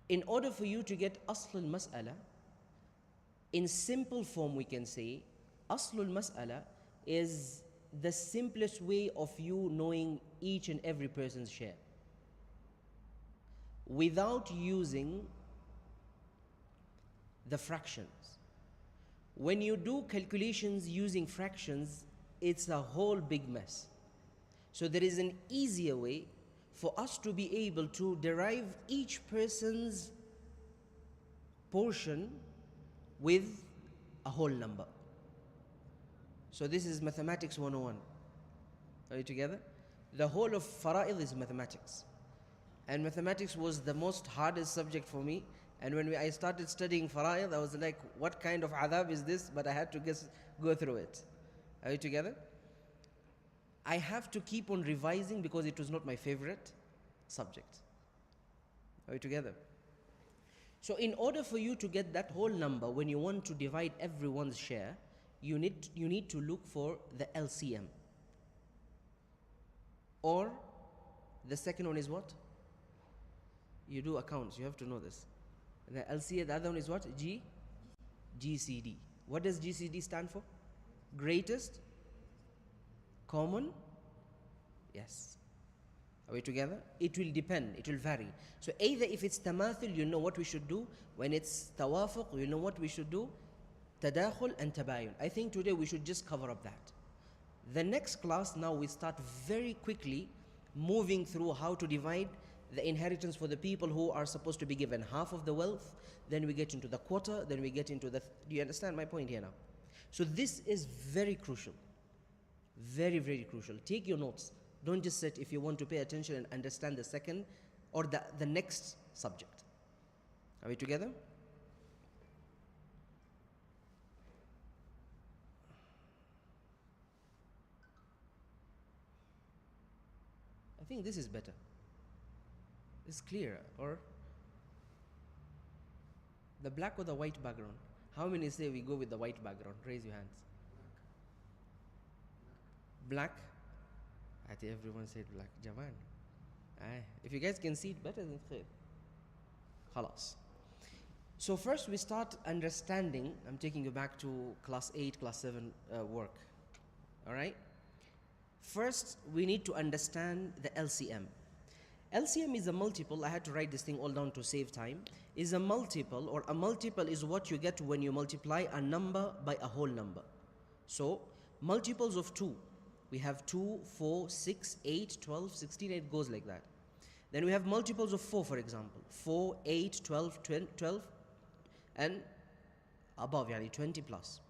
In order for you to get Aslul Mas'ala, in simple form we can say, Aslul Mas'ala is the simplest way of you knowing each and every person's share, without using the fractions. When you do calculations using fractions, it's a whole big mess. So there is an easier way for us to be able to derive each person's portion with a whole number. So this is mathematics 101. Are you together? The whole of fara'id is mathematics. And mathematics was the most hardest subject for me. And when I started studying fara'id, I was like, what kind of adab is this? But I had to go through it. Are you together? I have to keep on revising because it was not my favorite subject. Are you together? So in order for you to get that whole number, when you want to divide everyone's share, you need to look for the LCM. Or the second one is what? You do accounts, you have to know this. The LCM, the other one is what? GCD. What does GCD stand for? Greatest common? Yes. Are we together? It will depend, it will vary. So either if it's tamathul, you know what we should do. When it's tawafuq, you know what we should do. Tadakhul and tabayun. I think today we should just cover up that. The next class, now we start very quickly moving through how to divide the inheritance for the people who are supposed to be given half of the wealth. Then we get into the quarter, then we get into the... Do you understand my point here now? So this is very crucial. Very, very crucial. Take your notes. Don't just sit if you want to pay attention and understand the second or the next subject. Are we together? I think this is better. It's clearer. Or the black or the white background? How many say we go with the white background? Raise your hands. Black? I think everyone said black. Jaman. If you guys can see it better, then khair. Khalas. So first we start understanding. I'm taking you back to class 8, class 7 work. Alright? First, we need to understand the LCM. LCM is a multiple. I had to write this thing all down to save time. Is a multiple, or a multiple is what you get when you multiply a number by a whole number. So, multiples of 2. We have 2, 4, 6, 8, 12, 16, it goes like that. Then we have multiples of 4, for example. 4, 8, 12, 12, and above, yani 20 plus.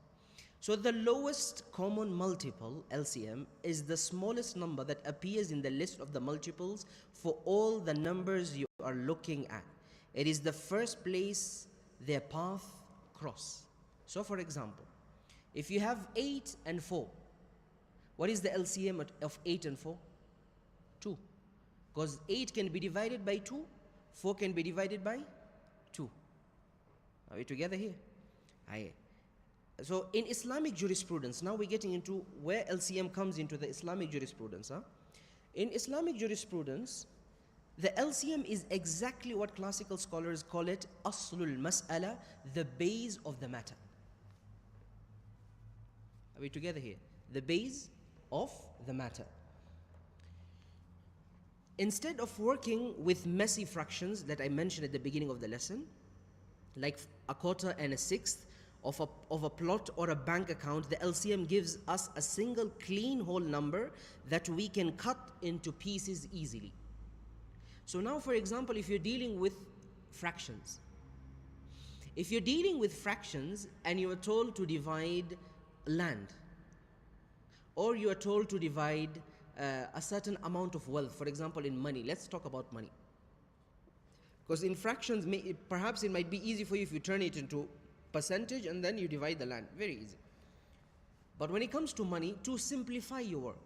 So the lowest common multiple, LCM, is the smallest number that appears in the list of the multiples for all the numbers you are looking at. It is the first place their path cross. So for example, if you have 8 and 4, what is the LCM of 8 and 4? 2. Because 8 can be divided by 2, 4 can be divided by 2. Are we together here? Aye. So in Islamic jurisprudence, now we're getting into where LCM comes into the Islamic jurisprudence. In Islamic jurisprudence, the LCM is exactly what classical scholars call it, Aslul Mas'ala, the base of the matter. Are we together here? The base of the matter. Instead of working with messy fractions that I mentioned at the beginning of the lesson, like a quarter and a sixth, of a plot or a bank account, the LCM gives us a single clean whole number that we can cut into pieces easily. So now, for example, if you're dealing with fractions, if you're dealing with fractions and you are told to divide land, or you are told to divide a certain amount of wealth, for example, in money. Let's talk about money. Because in fractions, perhaps it might be easy for you if you turn it into percentage and then you divide the land. Very easy. But when it comes to money, to simplify your work,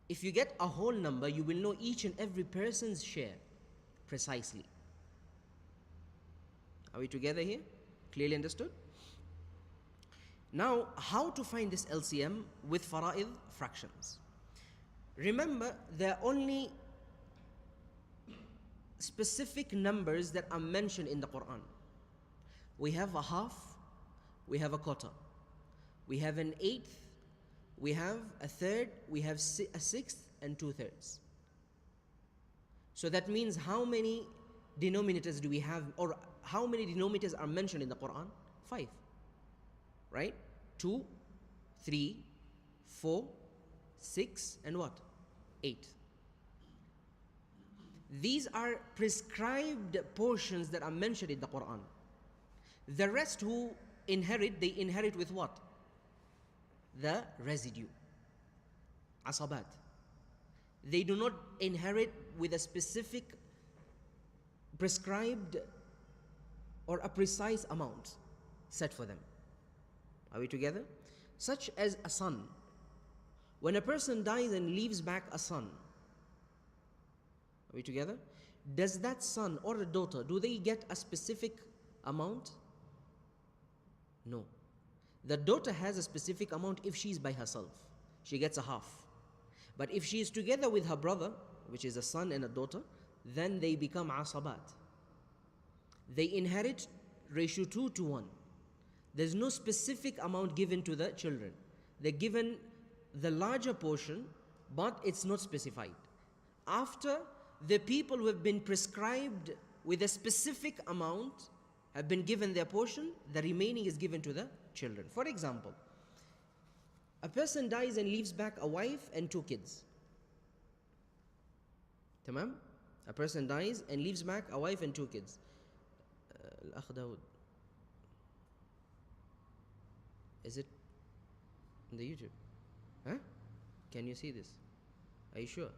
if you get a whole number, you will know each and every person's share precisely. Are we together here? Clearly understood? Now, how to find this LCM with fara'id fractions? Remember, there are only specific numbers that are mentioned in the Quran. We have a half, we have a quarter, we have an eighth, we have a third, we have a sixth, and 2/3. So that means how many denominators do we have, or how many denominators are mentioned in the Quran? 5, right? 2, 3, 4, 6, and what? 8. These are prescribed portions that are mentioned in the Quran. The rest who inherit, they inherit with what? The residue, asabat. They do not inherit with a specific prescribed or a precise amount set for them. Are we together? Such as a son. When a person dies and leaves back a son, are we together? Does that son or a daughter, do they get a specific amount? No. The daughter has a specific amount if she is by herself. She gets a half. But if she is together with her brother, which is a son and a daughter, then they become asabat. They inherit ratio 2:1. There's no specific amount given to the children. They're given the larger portion, but it's not specified. After the people who have been prescribed with a specific amount have been given their portion, the remaining is given to the children. For example, a person dies and leaves back a wife and 2 kids. Tamam? A person dies and leaves back a wife and 2 kids. Al-Akh Dawood. Is it in the YouTube? Huh? Can you see this? Are you sure?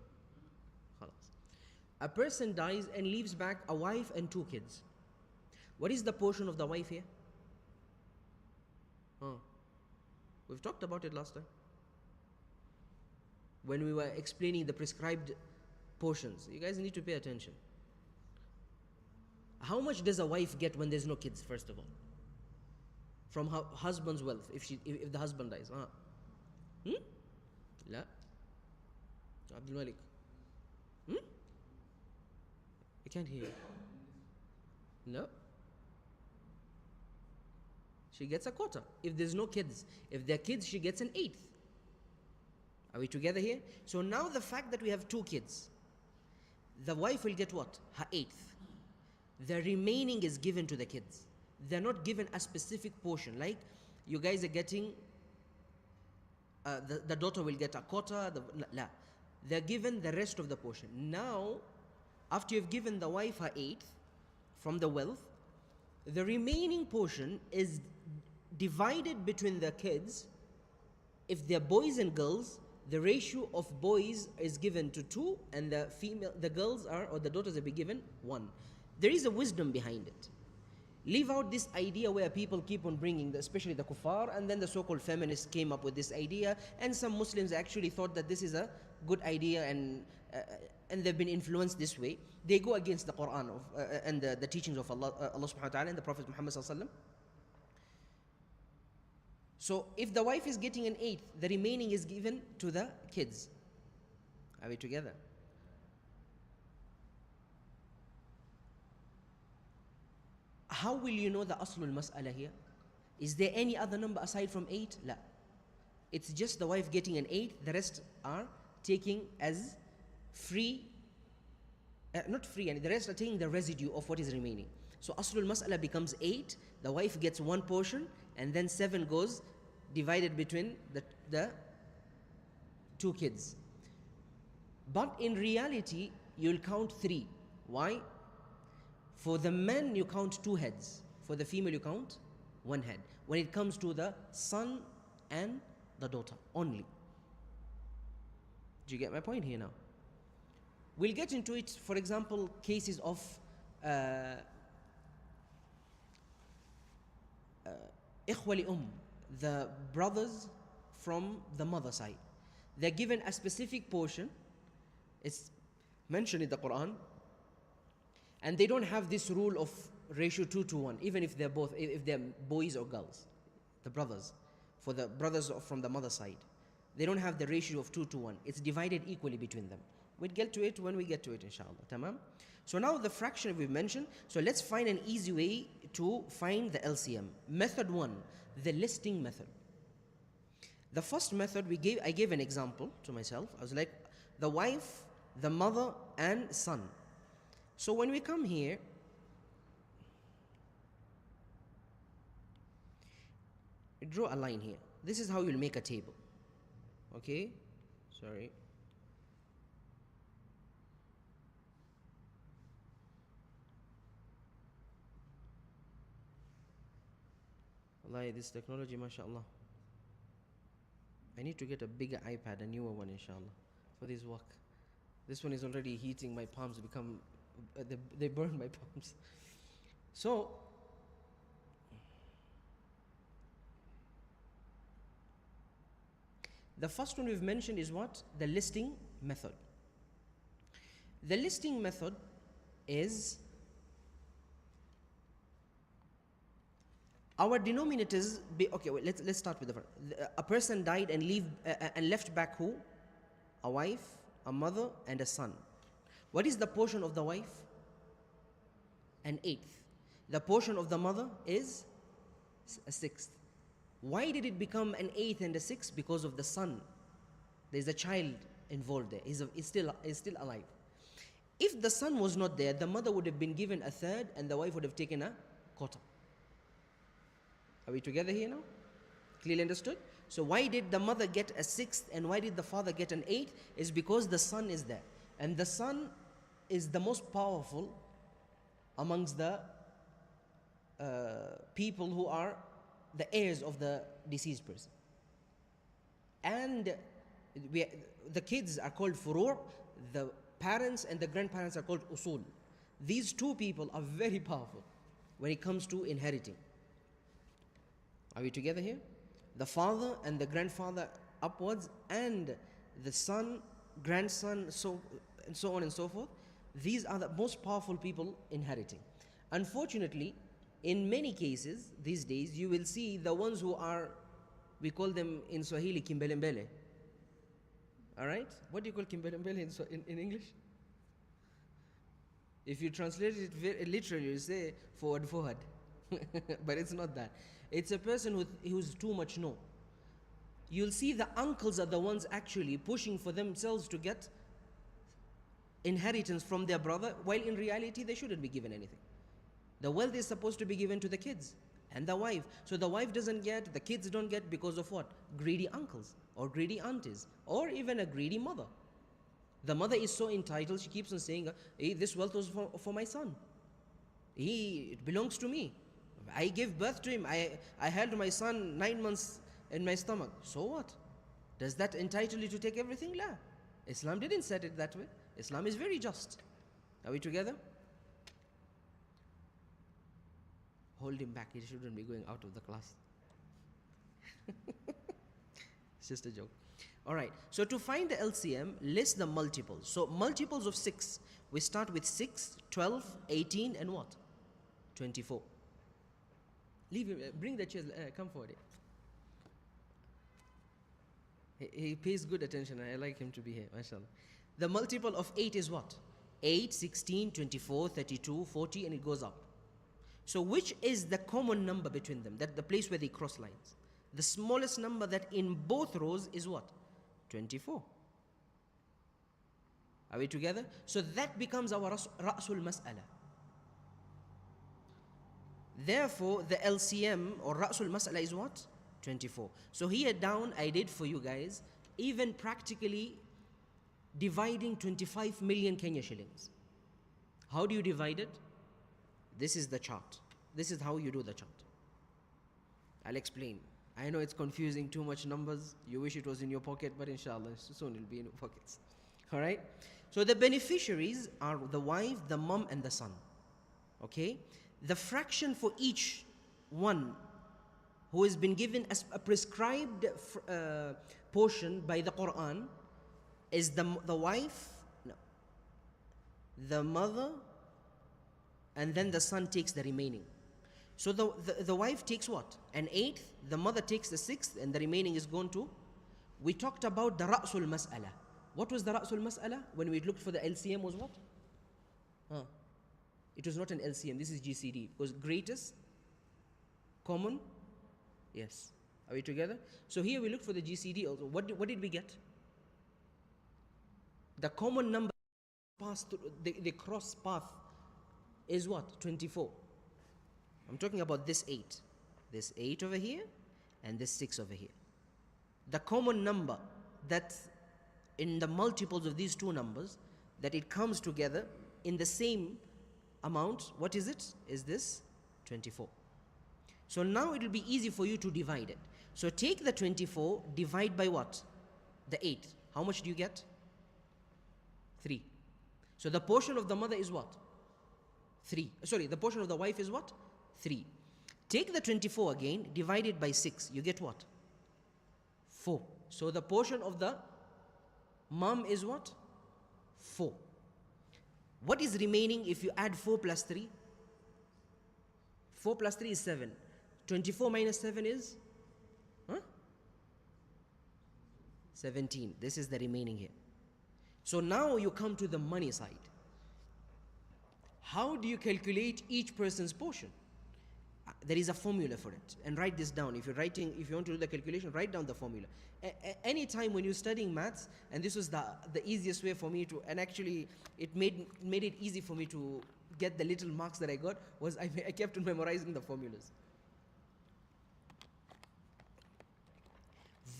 Khalas. A person dies and leaves back a wife and 2 kids. What is the portion of the wife here? Oh, we've talked about it last time when we were explaining the prescribed portions. You guys need to pay attention. How much does a wife get when there's no kids, first of all? From her husband's wealth, if the husband dies. La. Abdul Malik. I can't hear you. No. She gets a quarter. If there's no kids, if there are kids, she gets an 1/8. Are we together here? So now the fact that we have 2 kids, the wife will get what? Her 1/8. The remaining is given to the kids. They're not given a specific portion. Like you guys are getting, the daughter will get a quarter. La. They're given the rest of the portion. Now, after you've given the wife her 1/8 from the wealth, the remaining portion is divided between the kids. If they're boys and girls, the ratio of boys is given to 2, and the girls are, or the daughters will be given 1. There is a wisdom behind it. Leave out this idea where people keep on bringing, especially the kuffar, and then the so-called feminists came up with this idea, and some Muslims actually thought that this is a good idea, and they've been influenced this way. They go against the Quran and the teachings of Allah subhanahu wa ta'ala and the Prophet Muhammad sallallahu alaihi wasallam. So if the wife is getting an 1/8, the remaining is given to the kids. Are we together? How will you know the aslul mas'ala here? Is there any other number aside from 8? La. It's just the wife getting an 8, the rest are taking as free, not free, and the rest are taking the residue of what is remaining. So aslul mas'ala becomes 8, the wife gets 1 portion, and then 7 goes divided between the 2 kids. But in reality, you'll count 3. Why? For the men, you count 2 heads. For the female, you count 1 head. When it comes to the son and the daughter only. Do you get my point here now? We'll get into it, for example, cases of ikhwa li the brothers from the mother side. They're given a specific portion. It's mentioned in the Quran. And they don't have this rule of ratio 2:1, even if they're boys or girls, the brothers, for the brothers from the mother side. They don't have the ratio of 2:1. It's divided equally between them. We'll get to it when we get to it, inshallah. Tamam? So now the fraction we've mentioned. So let's find an easy way to find the LCM. Method 1, the listing method. The first method I gave an example to myself. I was like, the wife, the mother, and son. So when we come here, draw a line here. This is how you'll make a table. Okay? Sorry. Wallahi, this technology, mashallah. I need to get a bigger iPad, a newer one, inshallah, for this work. This one is already heating, my palms become, they burn my palms. So, the first one we've mentioned is what? The listing method. The listing method is our denominators. Okay, wait, let's start with the first. A person died and left back who? A wife, a mother, and a son. What is the portion of the wife? An eighth. The portion of the mother is a sixth. Why did it become an eighth and a sixth? Because of the son. There's a child involved there. He's still alive. If the son was not there, the mother would have been given a third and the wife would have taken a quarter. Are we together here now? Clearly understood? So why did the mother get a sixth and why did the father get an eighth? Is because the son is there. And the son is the most powerful amongst the people who are the heirs of the deceased person. And the kids are called furu', the parents and the grandparents are called usul. These two people are very powerful when it comes to inheriting. Are we together here? The father and the grandfather upwards, and the son, grandson, so on and so forth. These are the most powerful people inheriting. Unfortunately, in many cases these days, you will see the ones who are, we call them in Swahili kimbelembele. All right? What do you call kimbelembele in English? If you translate it very literally, you say forward. But it's not that. It's a person who's too much no. You'll see the uncles are the ones actually pushing for themselves to get inheritance from their brother, while in reality they shouldn't be given anything. The wealth is supposed to be given to the kids and the wife. So the wife doesn't get, the kids don't get because of what? Greedy uncles or greedy aunties or even a greedy mother. The mother is so entitled, she keeps on saying, hey, this wealth was for my son. It belongs to me. I gave birth to him. I held my son 9 months in my stomach. So what? Does that entitle you to take everything? La. Islam didn't set it that way. Islam is very just. Are we together? Hold him back. He shouldn't be going out of the class. It's just a joke. All right. So to find the LCM, list the multiples. So multiples of 6. We start with 6, 12, 18, and what? 24. Leave him. Bring the chairs. Come forward. He pays good attention. I like him to be here. MashaAllah. The multiple of 8 is what? 8, 16, 24, 32, 40, and it goes up. So which is the common number between them? That the place where they cross lines. The smallest number that in both rows is what? 24. Are we together? So that becomes our Ra'sul Mas'ala. Therefore, the LCM or Ra'sul Mas'ala is what? 24. So here down, I did for you guys, even practically dividing 25 million Kenya shillings. How do you divide it? This is the chart. This is how you do the chart. I'll explain. I know it's confusing, too much numbers. You wish it was in your pocket, but inshallah, soon it'll be in your pockets. All right? So the beneficiaries are the wife, the mom, and the son. Okay? The fraction for each one who has been given as a prescribed portion by the Quran is the wife, no, the mother, and then the son takes the remaining. So the wife takes what? An eighth, the mother takes the sixth, and the remaining is gone to. We talked about the Ra'sul Mas'ala. What was the Ra'sul Mas'ala when we looked for the LCM was what? It was not an LCM, this is GCD. It was greatest common, yes. Are we together? So here we looked for the GCD also. What did we get? The common number passed through, the cross path is what? 24. I'm talking about this 8. This 8 over here and this 6 over here. The common number that in the multiples of these two numbers, that it comes together in the same amount, what is it? Is this 24. So now it will be easy for you to divide it. So take the 24, divide by what? The 8. How much do you get? 3. So the portion of the mother is what? 3. Sorry, the portion of the wife is what? 3. Take the 24 again, divide it by 6. You get what? 4. So the portion of the mom is what? 4. What is remaining if you add 4 plus 3? 4 plus 3 is 7. 24 minus 7 is? 17. This is the remaining here. So now you come to the money side. How do you calculate each person's portion? There is a formula for it, and write this down. If you want to do the calculation, write down the formula. Anytime when you're studying maths, and this was the easiest way for me to, and actually it made it easy for me to get the little marks that I got, was I kept on memorizing the formulas.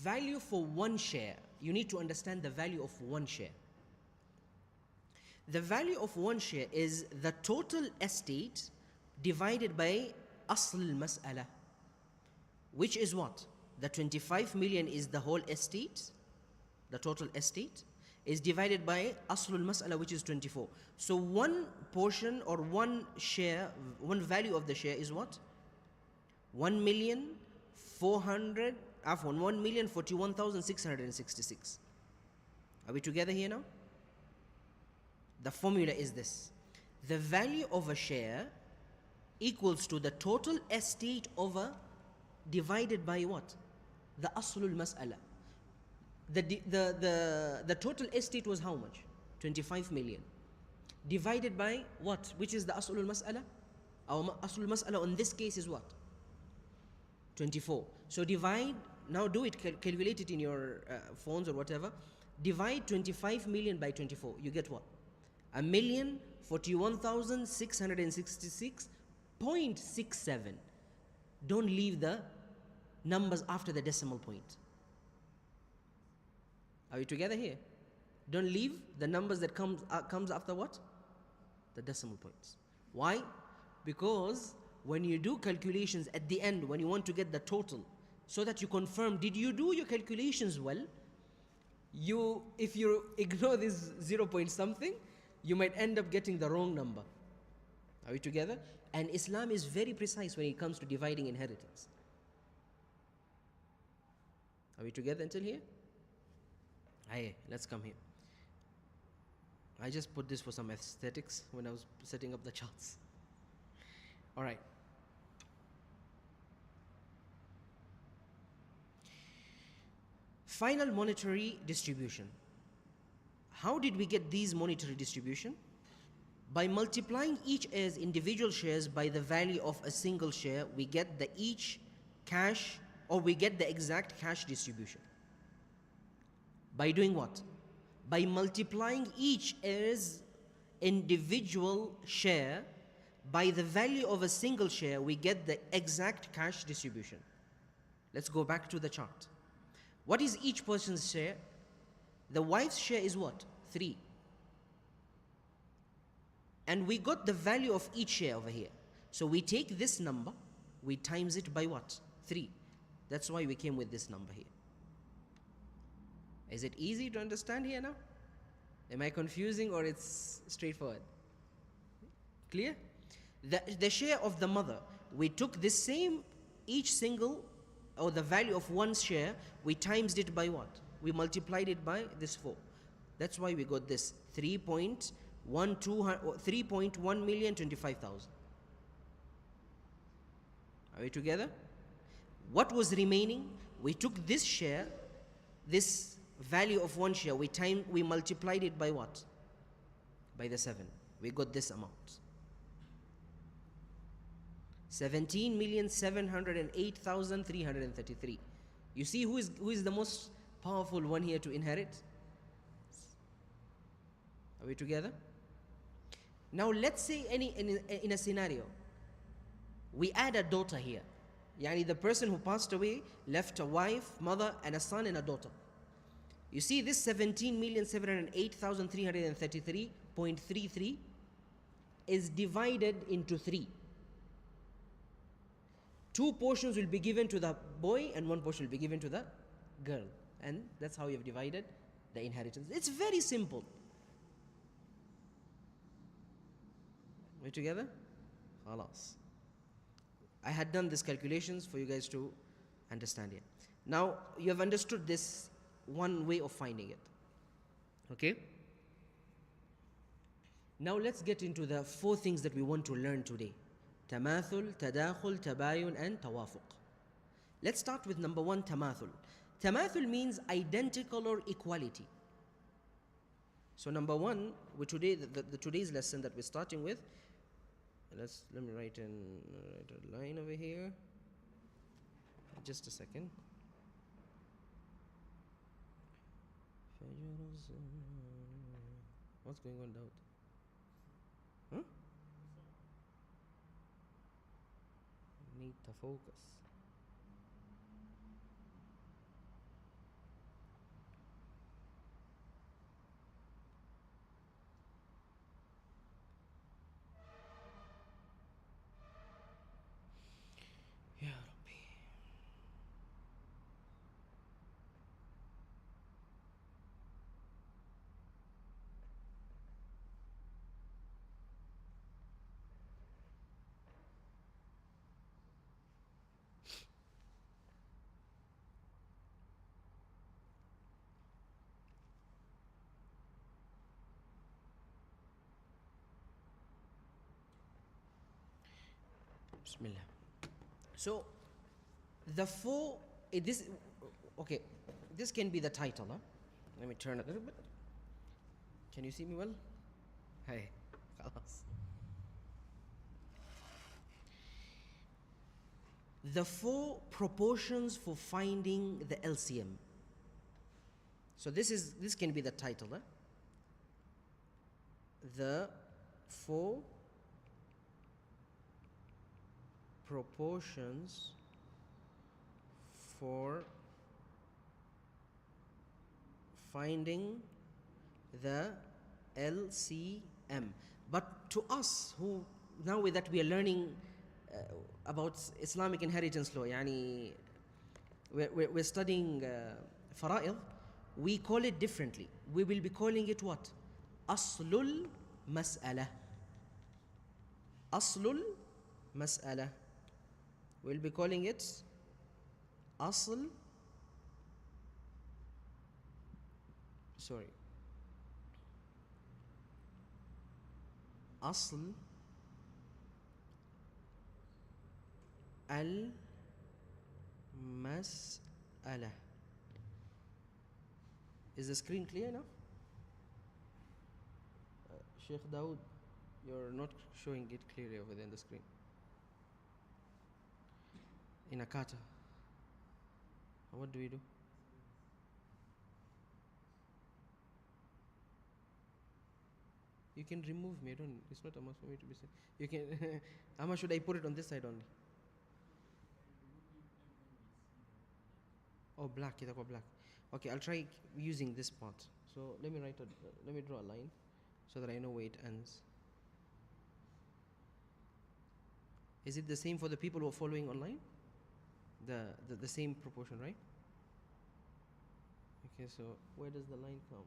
Value for one share. You need to understand the value of one share. The value of one share is the total estate divided by Asl Mas'ala, which is what? The 25 million is the whole estate, the total estate is divided by Aslul Mas'ala, which is 24. So one portion or one share, one value of the share is what? 1,041,666. Are we together here now? The formula is this. The value of a share equals to the total estate over divided by what? The Aslul Mas'ala. The total estate was how much? 25 million. Divided by what? Which is the Aslul Mas'ala? Our Aslul Mas'ala in this case is what? 24. So divide, now do it, calculate it in your phones or whatever. Divide 25 million by 24. You get what? 1,041,666.67. Don't leave the numbers after the decimal point. Are we together here? Don't leave the numbers that comes after what? The decimal points. Why? Because when you do calculations at the end, when you want to get the total, so that you confirm, did you do your calculations well? If you ignore this 0 point something, you might end up getting the wrong number. Are we together? And Islam is very precise when it comes to dividing inheritance. Are we together until here? Aye, let's come here. I just put this for some aesthetics when I was setting up the charts. All right. Final monetary distribution. How did we get these monetary distribution? By multiplying each heir's individual shares by the value of a single share, we get the exact cash distribution. By doing what? By multiplying each heir's individual share by the value of a single share, we get the exact cash distribution. Let's go back to the chart. What is each person's share? The wife's share is what? 3. And we got the value of each share over here. So we take this number, we times it by what? 3. That's why we came with this number here. Is it easy to understand here now? Am I confusing or it's straightforward? Clear? The share of the mother, we took this same, each single, or the value of one share, we times it by what? We multiplied it by this 4. That's why we got this 3.1,025,000. Are we together? What was remaining? We took this share, this value of one share, we multiplied it by what? By the 7. We got this amount. 17,708,333. You see who is the most powerful one here to inherit? Are we together? Now let's say in a scenario, we add a daughter here. Yani the person who passed away left a wife, mother, and a son and a daughter. You see this 17,708,333.33 is divided into 3. 2 portions will be given to the boy and 1 portion will be given to the girl. And that's how you have divided the inheritance. It's very simple. We together? Khalas. I had done these calculations for you guys to understand it. Now you have understood this one way of finding it. Okay? Now let's get into the 4 things that we want to learn today. Tamathul, tadakhul, tabayun, and tawafuq. Let's start with number 1, tamathul. Tamathul means identical or equality. So number 1, with today's lesson that we're starting with, let me write a line over here. Just a second. What's going on, Daud? Huh? Need to focus. Ya Rabbi. Bismillah. So, the 4, this can be the title. Huh? Let me turn a little bit. Can you see me well? Hey, khalas. The 4 proportions for finding the LCM. So this can be the title. Huh? The 4 proportions for finding the LCM. But to us, who now that we are learning about Islamic inheritance law, yani we're studying fara'id, we call it differently. We will be calling it what? Aslul mas'ala. Aslul mas'ala. We'll be calling it Asl. Asl al mas'ala. Is the screen clear now? Sheikh Dawood, you're not showing it clearly over there on the screen. In a kata. What do we do? You can remove me. It's not a must for me to be said. You can. How much should I put it on this side only? Oh, black. It's black. Okay, I'll try using this part. So let me draw a line so that I know where it ends. Is it the same for the people who are following online? The same proportion, right? Okay, so where does the line come?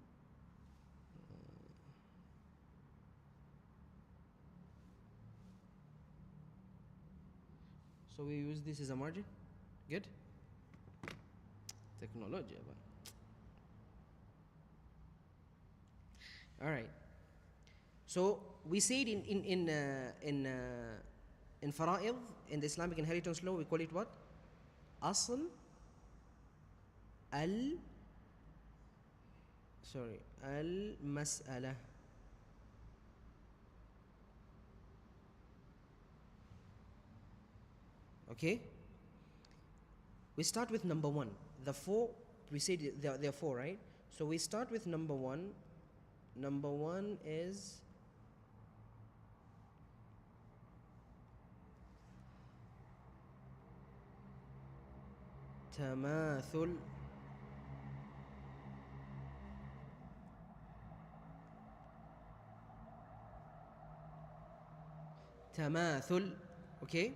So we use this as a margin. Good. Technology, all right. So we said in fara'id, in the Islamic inheritance law, we call it what? Asl al sorry, al-mas'ala. Okay? We start with number 1. The 4, we said there are 4, right? So we start with number 1. Number 1 is tamathul. Tamathul. Okay?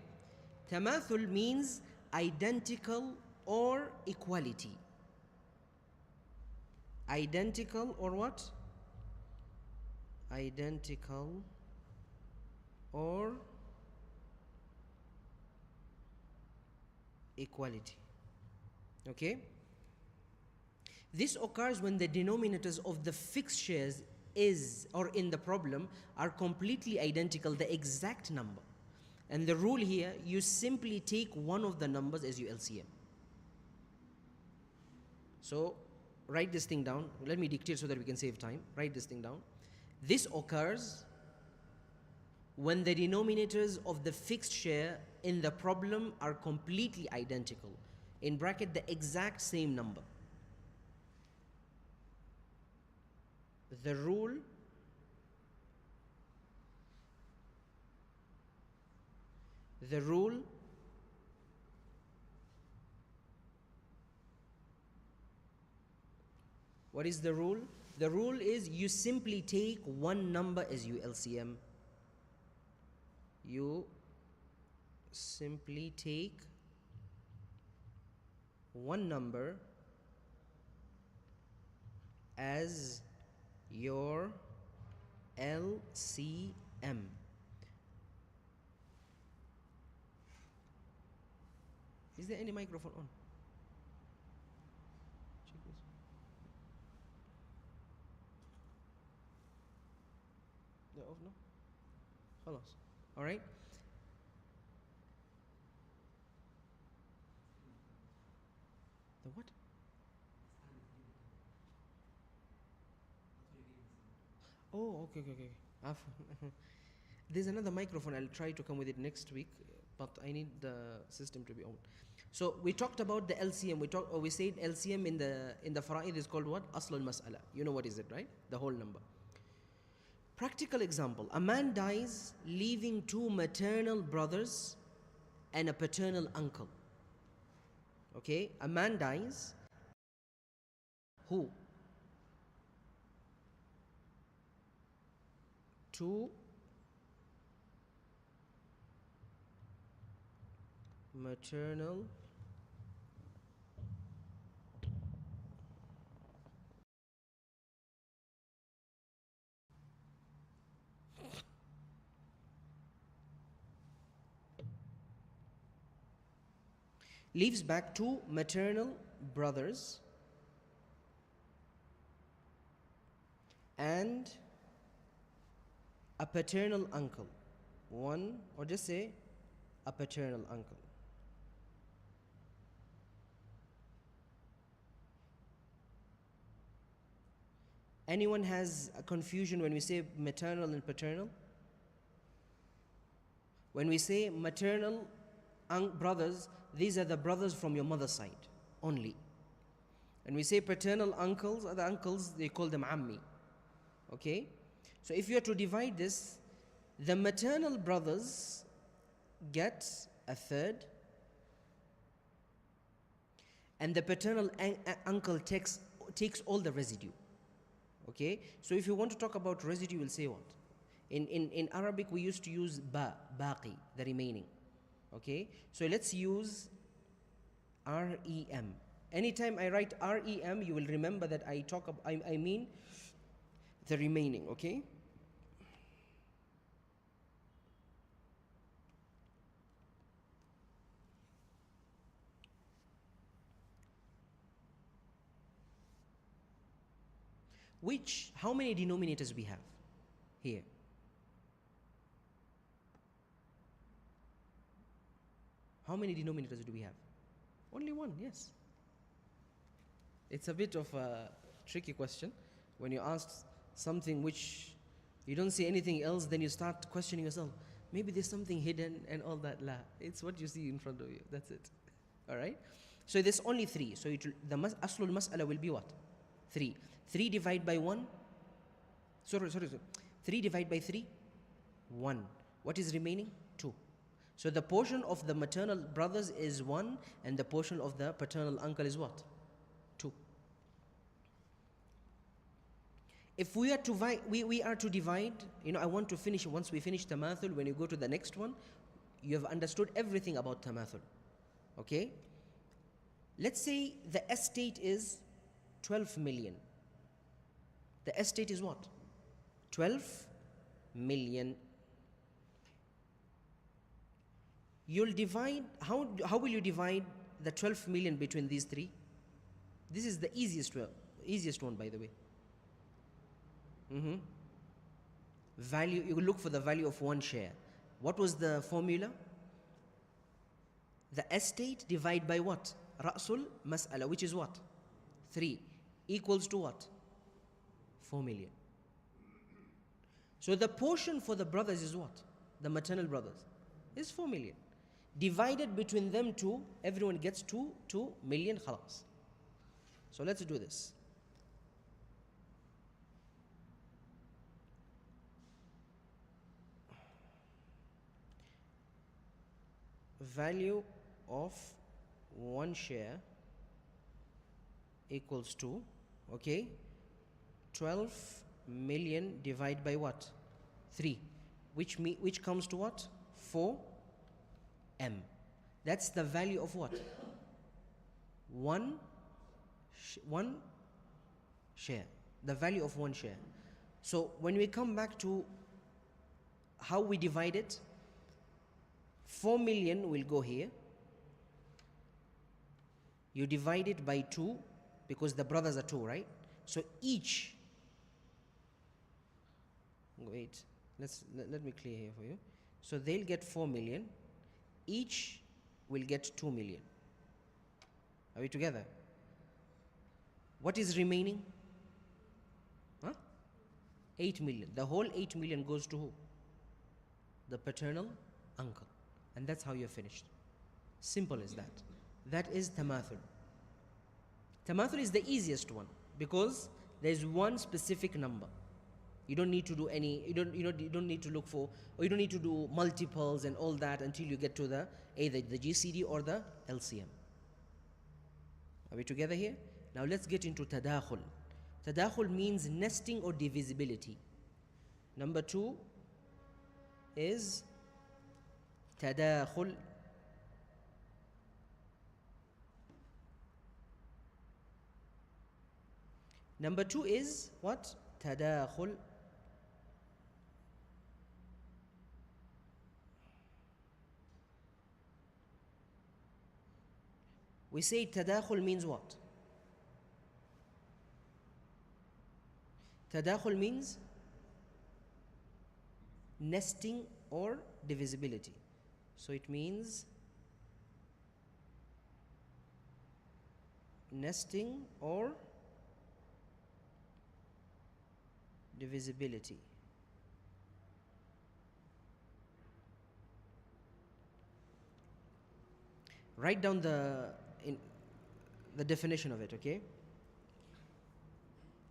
Tamathul means identical or equality. Identical or what? Identical or equality. Okay? This occurs when the denominators of the fixed shares is or in the problem are completely identical, the exact number. And the rule here, you simply take one of the numbers as your LCM. So write this thing down. Let me dictate so that we can save time. Write this thing down. This occurs when the denominators of the fixed share in the problem are completely identical. In bracket, the exact same number. The rule what is the rule? The rule is you simply take one number as your LCM. You simply take one number as your LCM. Is there any microphone on? Check this. They're off now? خلاص. All right? The what? Oh, okay. There's another microphone. I'll try to come with it next week, but I need the system to be on. So we talked about the LCM. We said LCM in the fara'id is called what? Asl al-mas'ala. You know what is it, right? The whole number. Practical example. A man dies leaving 2 maternal brothers and a paternal uncle. Okay? A man dies. Who? 2 maternal leaves back 2 maternal brothers and a paternal uncle. One, or just say a paternal uncle. Anyone has a confusion when we say maternal and paternal? When we say maternal brothers, these are the brothers from your mother's side only. And we say paternal uncles, are the uncles, they call them ammi. Okay? So if you are to divide this, the maternal brothers get a third, and the paternal uncle takes all the residue. Okay? So if you want to talk about residue, we'll say what? In Arabic, we used to use baqi, the remaining. Okay? So let's use REM. Anytime I write REM, you will remember that I mean the remaining, okay? How many denominators we have here? How many denominators do we have? Only one, yes. It's a bit of a tricky question, When you ask something which you don't see anything else, then you start questioning yourself. Maybe there's something hidden and all that. La, it's what you see in front of you. That's it. All right. So there's only 3. So the aslul mas'ala will be what? 3. 3 divided by 1. Sorry. 3 divided by 3. 1. What is remaining? 2. So the portion of the maternal brothers is 1, and the portion of the paternal uncle is what? 2. If we are to divide, I want to finish, once we finish tamathul, when you go to the next one, you have understood everything about tamathul. Okay? Let's say the estate is 12 million. The estate is what? 12 million. You'll divide, how will you divide the 12 million between these 3? This is the easiest one, by the way. Value, you look for the value of 1 share. What was the formula? The estate divided by what? Ra'sul mas'ala, which is what? 3, equals to what? 4 million. So the portion for the brothers is what? The maternal brothers is 4 million. Divided between them 2, everyone gets 2 million, khalas. So let's do this. Value of 1 share equals to, okay, 12 million divided by what? 3, which comes to what? 4 M. That's the value of what? One share. The value of 1 share. So when we come back to how we divide it, 4 million will go here. You divide it by 2 because the brothers are 2, right? So each, wait, let me clear here for you. So they'll get 4 million. Each will get 2 million. Are we together? What is remaining? 8 million. The whole 8 million goes to who? The paternal uncle. And that's how you're finished. Simple as that. That is tamathul. Tamathul is the easiest one because there's one specific number. You don't need to do any, you don't need to look for, or you don't need to do multiples and all that until you get to either the GCD or the LCM. Are we together here? Now let's get into tadakhul. Tadakhul means nesting or divisibility. Number 2 is tadakhul. Number 2 is what? Tadakhul. We say tadakhul means what? Tadakhul means nesting or divisibility. So it means nesting or divisibility. Write down the definition of it, okay?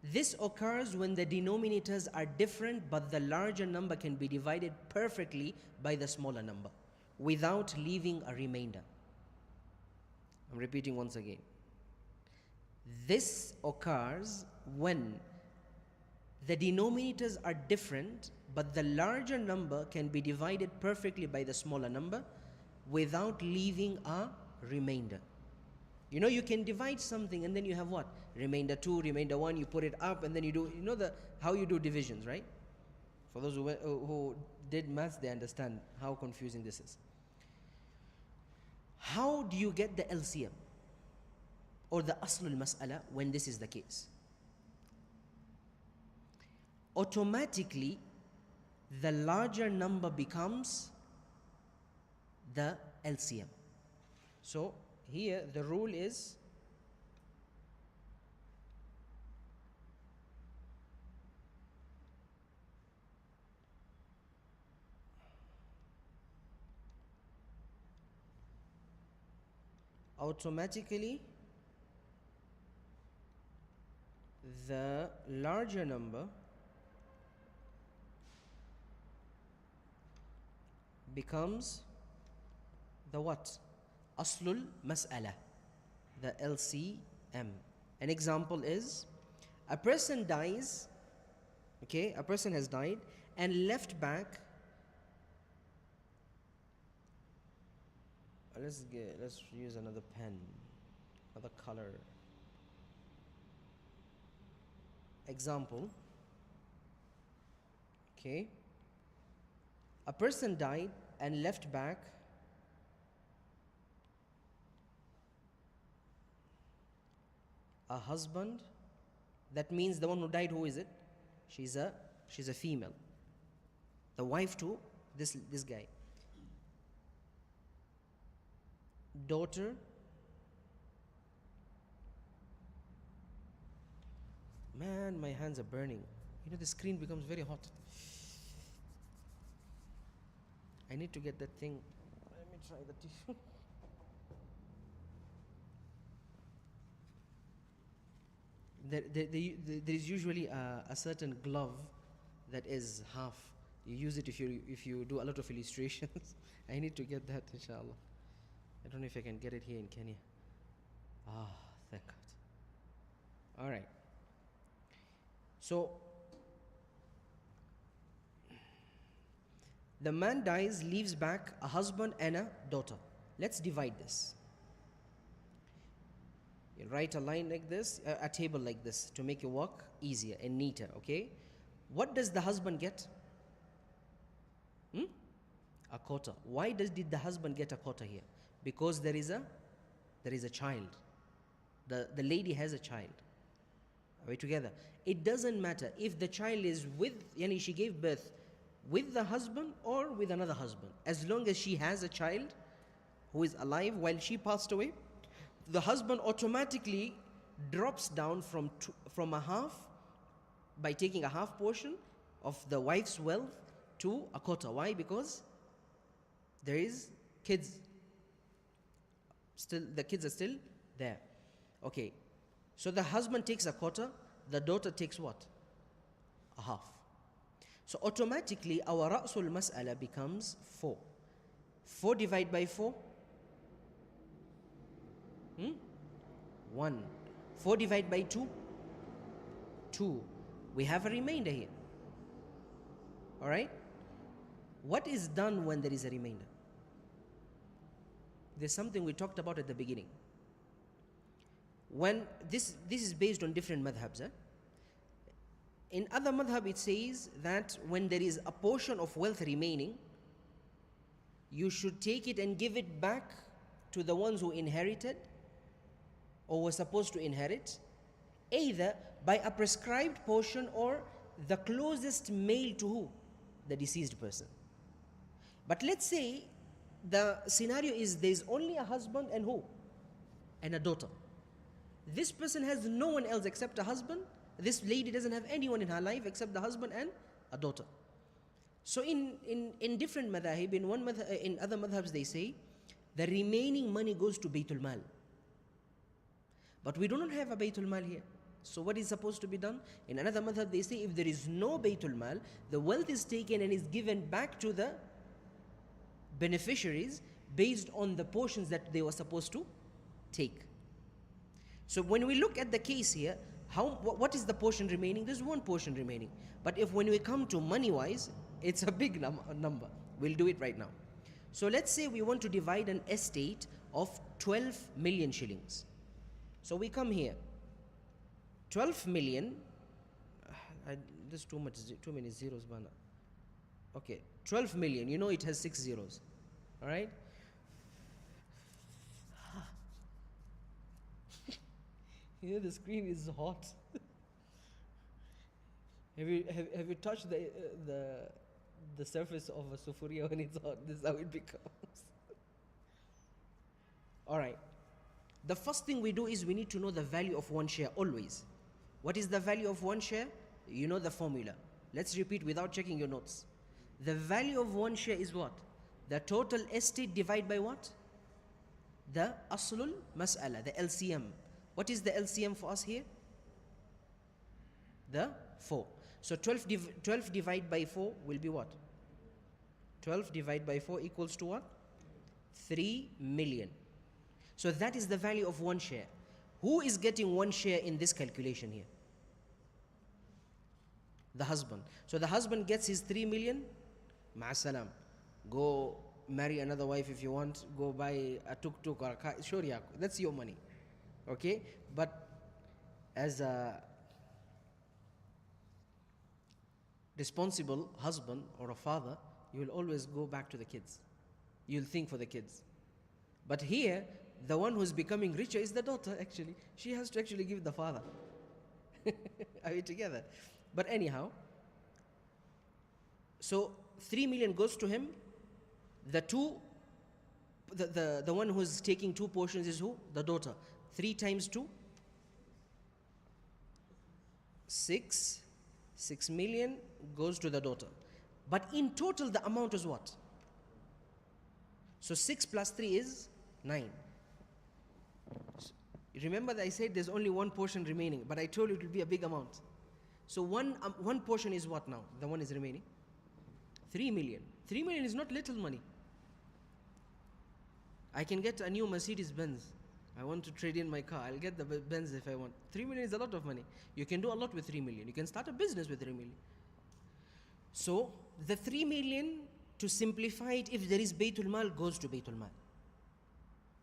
This occurs when the denominators are different, but the larger number can be divided perfectly by the smaller number without leaving a remainder. I'm repeating once again. This occurs when the denominators are different, but the larger number can be divided perfectly by the smaller number without leaving a remainder. You can divide something and then you have what? Remainder 2, remainder 1, you put it up and then you do, how you do divisions, right? For those who did maths, they understand how confusing this is. How do you get the LCM or the aslul mas'ala when this is the case? Automatically, the larger number becomes the LCM. So here the rule is automatically the larger number becomes the what? Aslul Mas'ala, the LCM. An example is a person dies, okay, a person has died and left back. Let's use another pen, another color. Example, okay, a person died and left back a husband. That means the one who died, who is it? She's a female. The wife to this guy. Daughter, man, my hands are burning. You know, the screen becomes very hot. I need to get that thing. Let me try the tissue. There is usually a certain glove that is half. You use it if you do a lot of illustrations. I need to get that, inshallah. I don't know if I can get it here in Kenya. Ah, thank God. All right. So, the man dies, leaves back a husband and a daughter. Let's divide this. You write a line like this, a table like this, to make your work easier and neater, okay? What does the husband get? A quota. Why did the husband get a quota here? Because there is a child. The lady has a child. Are we together? It doesn't matter if the child is with, yani she gave birth with the husband or with another husband. As long as she has a child who is alive while she passed away, the husband automatically drops down from a half, by taking a half portion of the wife's wealth, to a quota. Why? Because there is kids. Still, the kids are still there. Okay. So the husband takes a quota, the daughter takes what? A half. So automatically our Ra'sul Mas'ala becomes 4. 4 divided by 4? 1. 4 divided by 2? 2. We have a remainder here. Alright? What is done when there is a remainder? There's something we talked about at the beginning. When this is based on different madhabs. In other madhab it says that when there is a portion of wealth remaining, you should take it and give it back to the ones who inherited or were supposed to inherit, either by a prescribed portion or the closest male to who? The deceased person. But let's say the scenario is there's only a husband and who? And a daughter. This person has no one else except a husband. This lady doesn't have anyone in her life except the husband and a daughter. So in different madhahib, in other madhabs they say the remaining money goes to Baytul Mal. But we do not have a Baytul Mal here. So what is supposed to be done? In another madhab they say if there is no Baytul Mal, the wealth is taken and is given back to the beneficiaries based on the portions that they were supposed to take. So when we look at the case here, what is the portion remaining? There's one portion remaining. But if when we come to money-wise, it's a big number. We'll do it right now. So let's say we want to divide an estate of 12 million shillings. So we come here. 12 million, there's too many zeros, man. Okay, 12 million, you know it has 6 zeros. All right? Here the screen is hot. Have you touched the surface of a sufuria when it's hot? This is how it becomes. All right. The first thing we do is we need to know the value of one share always. What is the value of one share? You know the formula. Let's repeat without checking your notes. The value of one share is what? The total estate divided by what? the aslul mas'ala, the LCM. What is the LCM for us here? The 4. So 12 divided by 4 will be what? 12 divided by 4 equals to what? 3 million. So that is the value of one share. Who is getting one share in this calculation here? The husband. So the husband gets his 3 million. Ma'asalam. Go marry another wife if you want. Go buy a tuk-tuk or a car. Sure, yeah, that's your money. Okay? But as a responsible husband or a father, you will always go back to the kids. You'll think for the kids. But here, the one who's becoming richer is the daughter, actually. She has to actually give the father. Are we together? But anyhow, so 3 million goes to him. The one who's taking 2 portions is who? The daughter. 3 times 2? 6. 6 million goes to the daughter. But in total, the amount is what? So 6 plus 3 is 9. Remember that I said there's only one portion remaining, but I told you it will be a big amount. So one portion is what now? The one is remaining? 3 million. 3 million is not little money. I can get a new Mercedes Benz. I want to trade in my car. I'll get the Benz if I want. 3 million is a lot of money. You can do a lot with 3 million. You can start a business with 3 million. So the 3 million, to simplify it, if there is Baytul Mal, goes to Baytul Mal.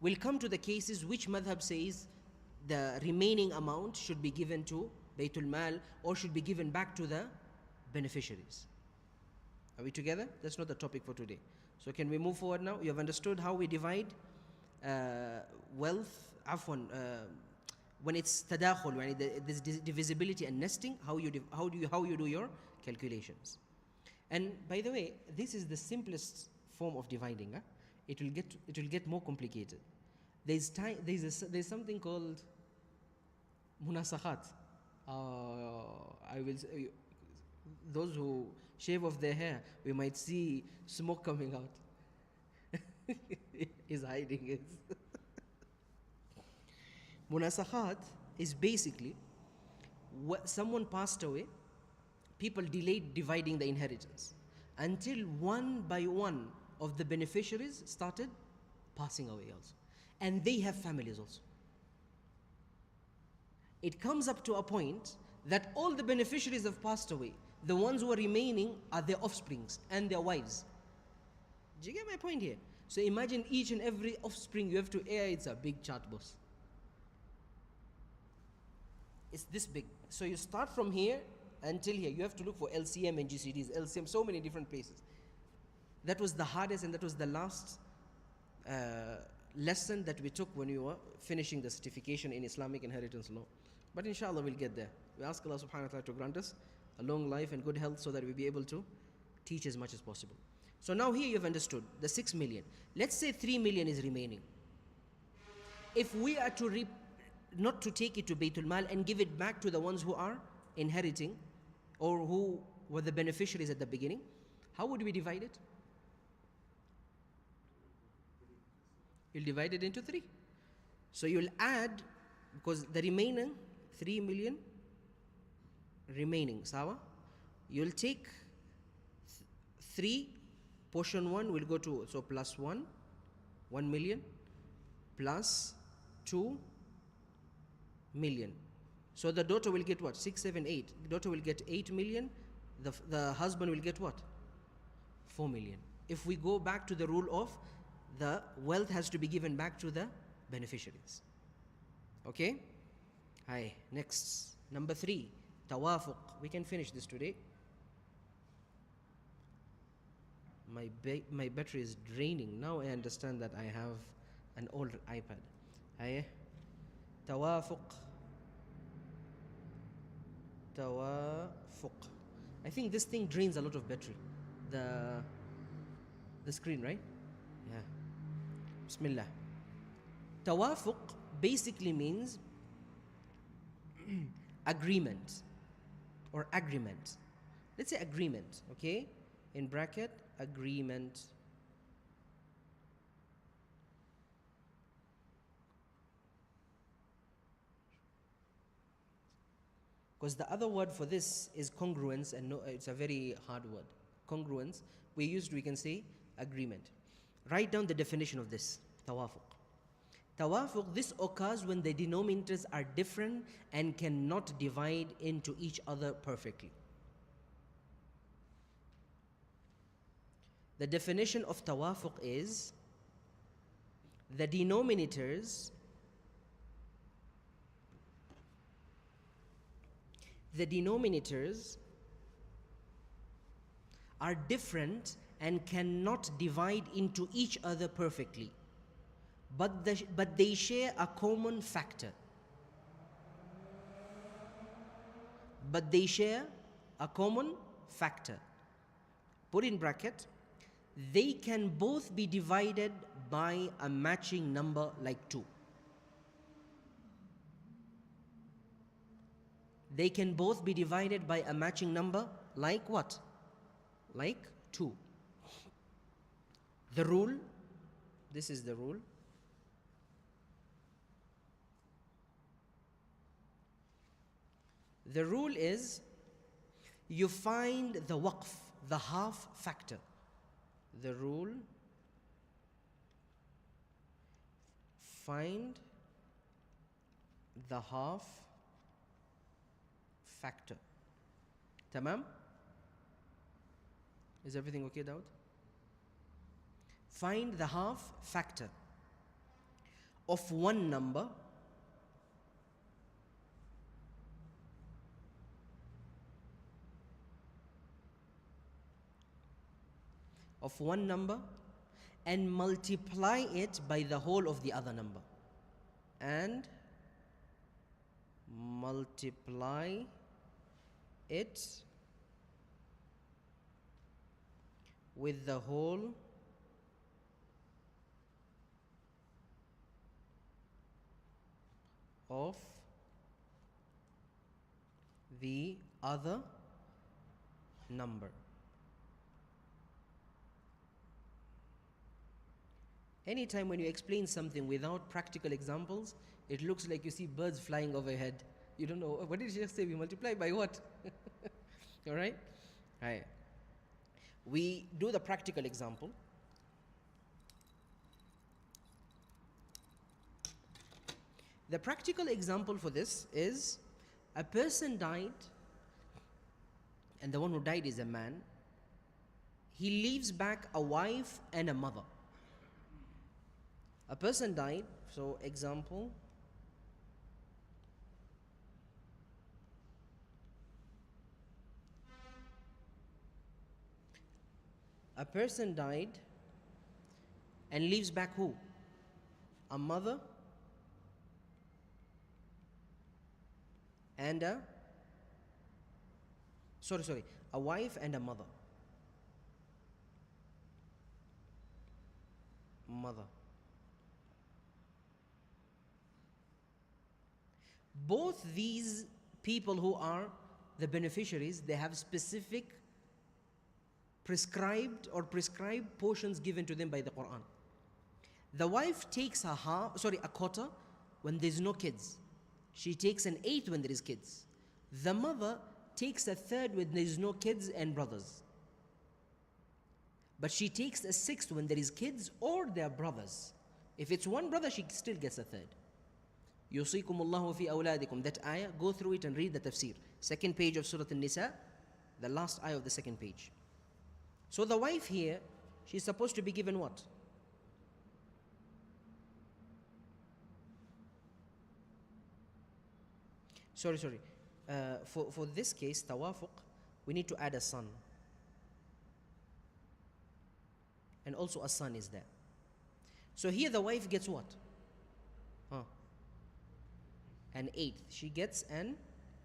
We'll come to the cases which madhab says the remaining amount should be given to Baytul Mal or should be given back to the beneficiaries. Are we together? That's not the topic for today. So can we move forward now? You have understood how we divide wealth, when it's tadakhul, when there's divisibility and nesting, how you do your calculations. And by the way, this is the simplest form of dividing. It will get more complicated. There's something called munasakhat. I will say, those who shave off their hair, we might see smoke coming out. He's hiding it. Munasakhat is basically someone passed away, people delayed dividing the inheritance until one by one of the beneficiaries started passing away also. And they have families also. It comes up to a point that all the beneficiaries have passed away. The ones who are remaining are their offsprings and their wives. Do you get my point here? So imagine each and every offspring you have to air, it's a big chart, boss. It's this big. So you start from here until here. You have to look for LCM and GCDs, LCM, so many different places. That was the hardest and that was the last lesson that we took when we were finishing the certification in Islamic inheritance law. But inshallah we'll get there. We ask Allah subhanahu wa ta'ala to grant us a long life and good health so that we'll be able to teach as much as possible. So now here you've understood the 6 million. Let's say 3 million is remaining. If we are to not to take it to Baytul Mal and give it back to the ones who are inheriting or who were the beneficiaries at the beginning, how would we divide it? You'll divide it into 3. So you'll add, because the remaining 3 million remaining, sawa? You'll take 3, portion 1 will go to, so plus 1 million, plus 2 million. So the daughter will get what? 6, 7, 8. The daughter will get 8 million. The husband will get what? 4 million. If we go back to the rule of the wealth has to be given back to the beneficiaries. Okay? Hi, next. Number 3, tawafuq. We can finish this today. My battery is draining. Now I understand that I have an old iPad. Hi, tawafuq. Tawafuq. I think this thing drains a lot of battery. The screen, right? Yeah. Bismillah. Tawafuq basically means agreement or agreement. Let's say agreement, okay? In bracket, agreement. Because the other word for this is congruence, and no, it's a very hard word. Congruence, we can say agreement. Write down the definition of this, tawafuq. Tawafuq, this occurs when the denominators are different and cannot divide into each other perfectly. The definition of tawafuq is the denominators are different and cannot divide into each other perfectly, but they share a common factor. But they share a common factor. Put in bracket, they can both be divided by a matching number like 2. They can both be divided by a matching number like what? Like 2. The rule, this is the rule. The rule is you find the waqf, the half factor. The rule, find the half factor. Tamam? Is everything okay, Daud? Find the half factor of one number and multiply it by the whole of the other number. And multiply it with the whole of the other number. Anytime when you explain something without practical examples, it looks like you see birds flying overhead. You don't know, what did Sheikh say? We multiply by what? All right? All right. We do the practical example. The practical example for this is a person died, and the one who died is a man. He leaves back a wife and a mother. A person died, so example, a person died and leaves back who? A mother and a wife and a mother. Both these people who are the beneficiaries, they have specific prescribed portions given to them by the Quran. The wife takes a quarter when there's no kids. She takes an eighth when there is kids. The mother takes a third when there is no kids and brothers. But she takes a sixth when there is kids or their brothers. If it's one brother, she still gets a third. يُوصِيكُمُ اللَّهُ فِي أَوْلَادِكُمْ. That ayah, go through it and read the tafsir. Second page of Surah An-Nisa, the last ayah of the second page. So the wife here, she's supposed to be given what? For this case, tawafuq, we need to add a son. And also a son is there. So here the wife gets what? An eighth. She gets an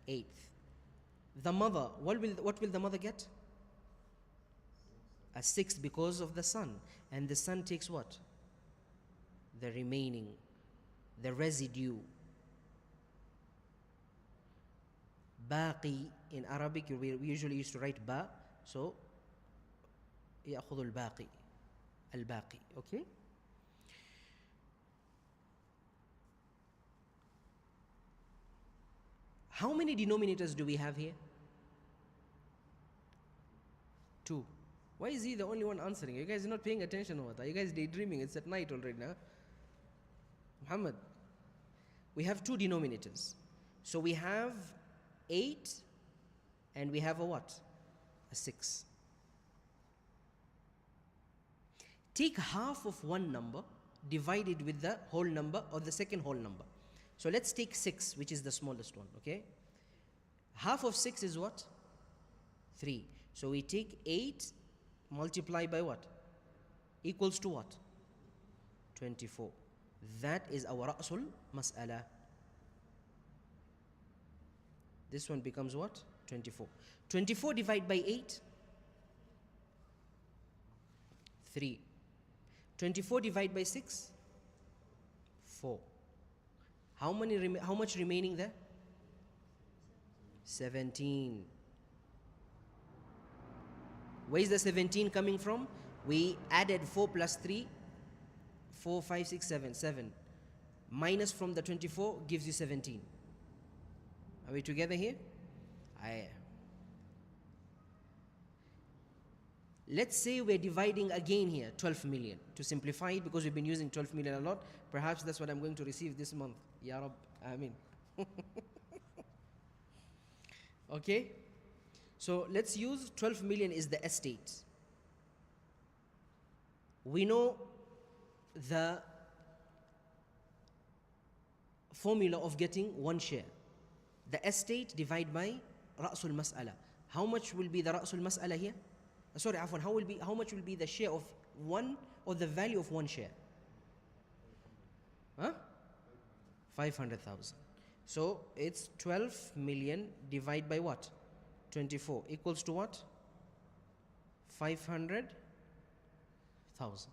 eighth. The mother, what will the mother get? A sixth because of the son. And the son takes what? The remaining, the residue. Baqi, in Arabic we usually used to write ba, so يأخذ الباقي, الباقي, okay? How many denominators do we have here? 2. Why is he the only one answering? You guys are not paying attention or what? Are you guys daydreaming? It's at night already now. Muhammad, we have 2 denominators. So we have 8 and we have a what? A 6. Take half of one number divided with the whole number or the second whole number. So let's take 6, which is the smallest one, okay? Half of 6 is what? 3. So we take 8 multiply by what? Equals to what? 24. That is our Ra'sul Mas'ala. This one becomes what? 24. 24 divided by 8? 3. 24 divided by 6? 4. How much remaining there? 17. Where is the 17 coming from? We added 4 plus 3, 4, 5, 6, 7, 7. Minus from the 24 gives you 17. Are we together here? Let's say we're dividing again here, 12 million. To simplify it, because we've been using 12 million a lot, perhaps that's what I'm going to receive this month. Ya Rab, Ameen. Okay? So let's use 12 million is the estate. We know the formula of getting 1 share. The estate divided by Ra'sul Mas'ala. How much will be the Ra'sul Mas'ala here? Sorry, Afwan, how much will be the share of 1 or the value of 1 share? Huh? 500,000. So it's 12 million divided by what? 24 equals to what? 500,000.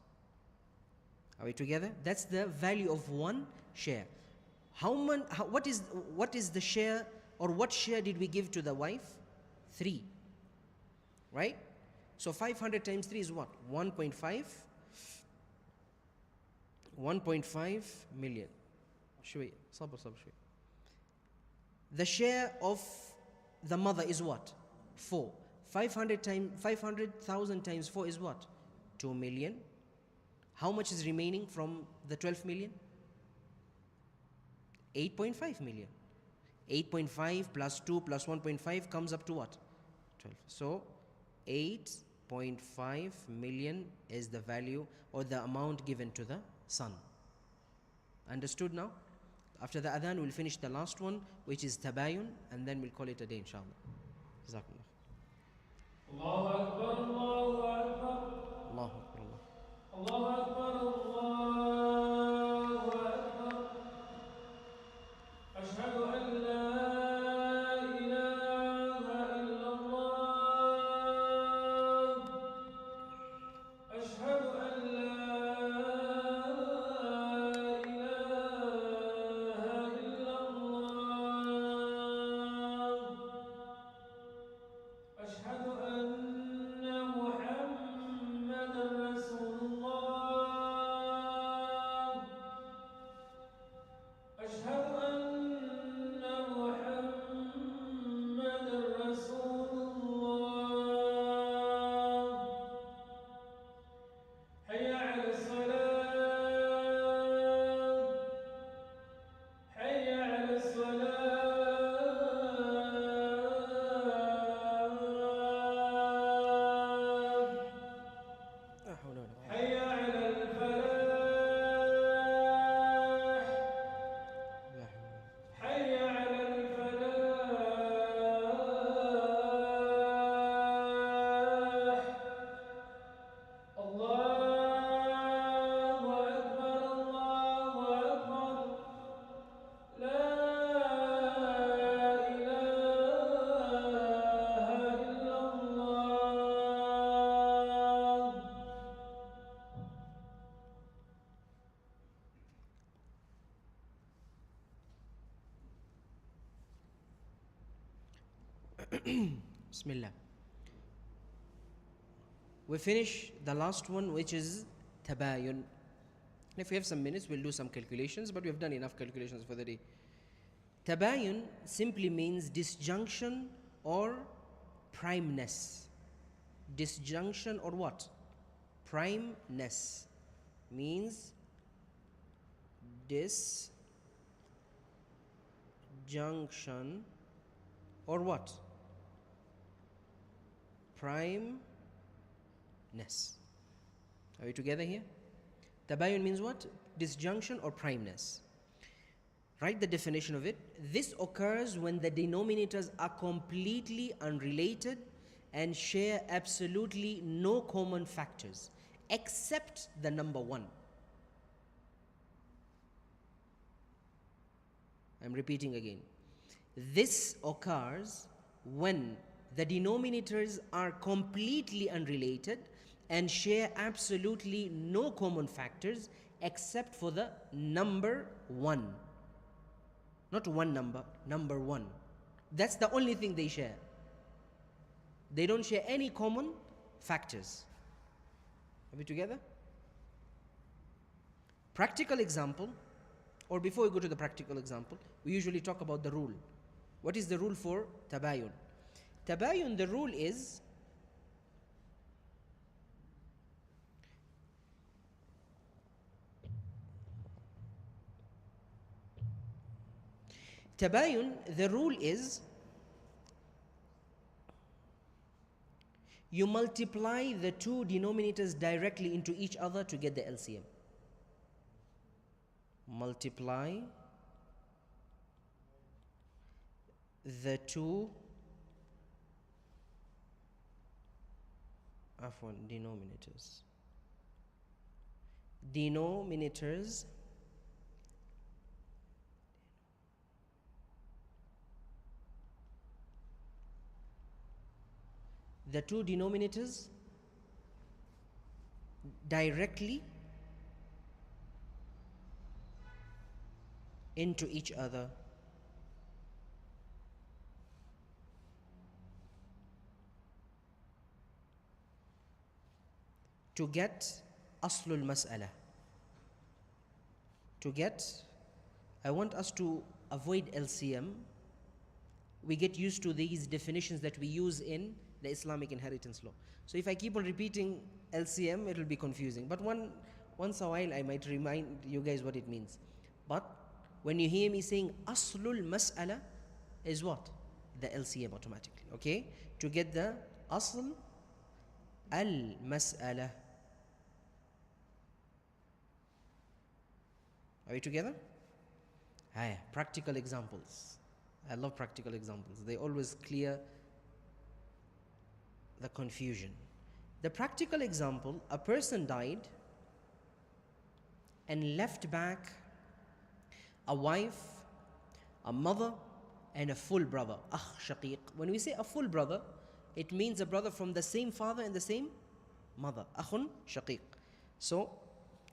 Are we together? That's the value of 1 share. What is the share, or what share did we give to the wife? 3. Right? So 500 times 3 is what? 1.5 million. شوي صبر شوي. The share of the mother is what? 4. 500,000 times 4 is what? 2 million. How much is remaining from the 12 million? 8.5 million. 8.5 plus 2 plus 1.5 comes up to what? 12. So 8.5 million is the value or the amount given to the son. Understood now? After the adhan, we'll finish the last one, which is tabayun, and then we'll call it a day, inshallah. Jazakumullah. Allahu Akbar, Allahu Akbar. Allahu Akbar, Allah. Allahu Akbar, Allahu Akbar. Ashhadu an la ilaha illallah. Ashhadu an la Bismillah. We finish the last one, which is tabayun. If we have some minutes, we'll do some calculations, but we have done enough calculations for the day. Tabayun simply means disjunction or primeness. Disjunction or what? Primeness means disjunction or what? Primeness. Are we together here? Tabayun means what? Disjunction or primeness. Write the definition of it. This occurs when the denominators are completely unrelated and share absolutely no common factors except the number 1. I'm repeating again. This occurs when the denominators are completely unrelated and share absolutely no common factors except for the number 1. Not one number, number 1. That's the only thing they share. They don't share any common factors. Are we together? Practical example, or before we go to the practical example, we usually talk about the rule. What is the rule for tabayun? Tabayun, the rule is Tabayun, the rule is you multiply the two denominators directly into each other to get the LCM. Multiply the two denominators the two denominators directly into each other to get aslul mas'ala. I want us to avoid LCM. We get used to these definitions that we use in the Islamic inheritance law. So if I keep on repeating LCM, it will be confusing. But once a while, I might remind you guys what it means. But when you hear me saying aslul mas'ala is what? The LCM automatically, okay? To get the asl al-mas'ala. Are we together? Practical examples. I love practical examples. They always clear the confusion. The practical example, a person died and left back a wife, a mother, and a full brother. Shaqiq. When we say a full brother, it means a brother from the same father and the same mother. Akhun shaqiq. So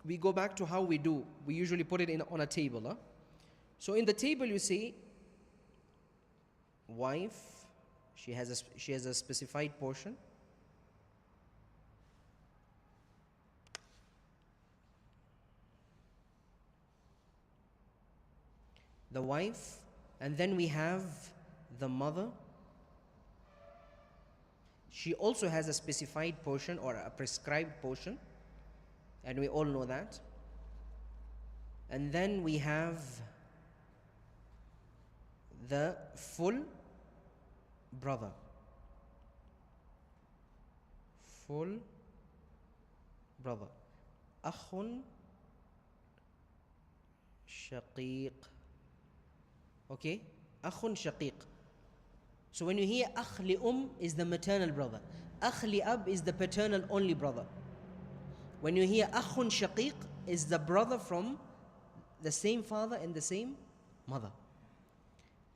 we go back to how we do. We usually put it on a table. So in the table you see wife, she has a specified portion. The wife, and then we have the mother. She also has a specified portion or a prescribed portion, and we all know that. And then we have the full brother. Full brother. Akhun shaqiq. Okay? Akhun shaqiq. So when you hear akh li is the maternal brother. Akh li ab is the paternal only brother. When you hear akhun shaqiq is the brother from the same father and the same mother.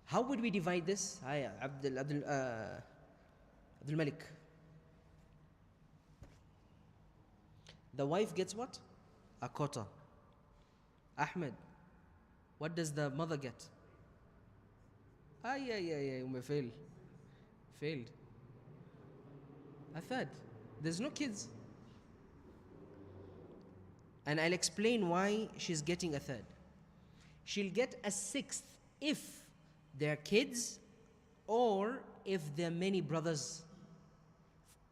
How would we divide this? Abdul Malik. The wife gets what? A quarter. Ahmed, what does the mother get? Failed. A third. There's no kids. And I'll explain why she's getting a third. She'll get a sixth if their kids, or if there are many brothers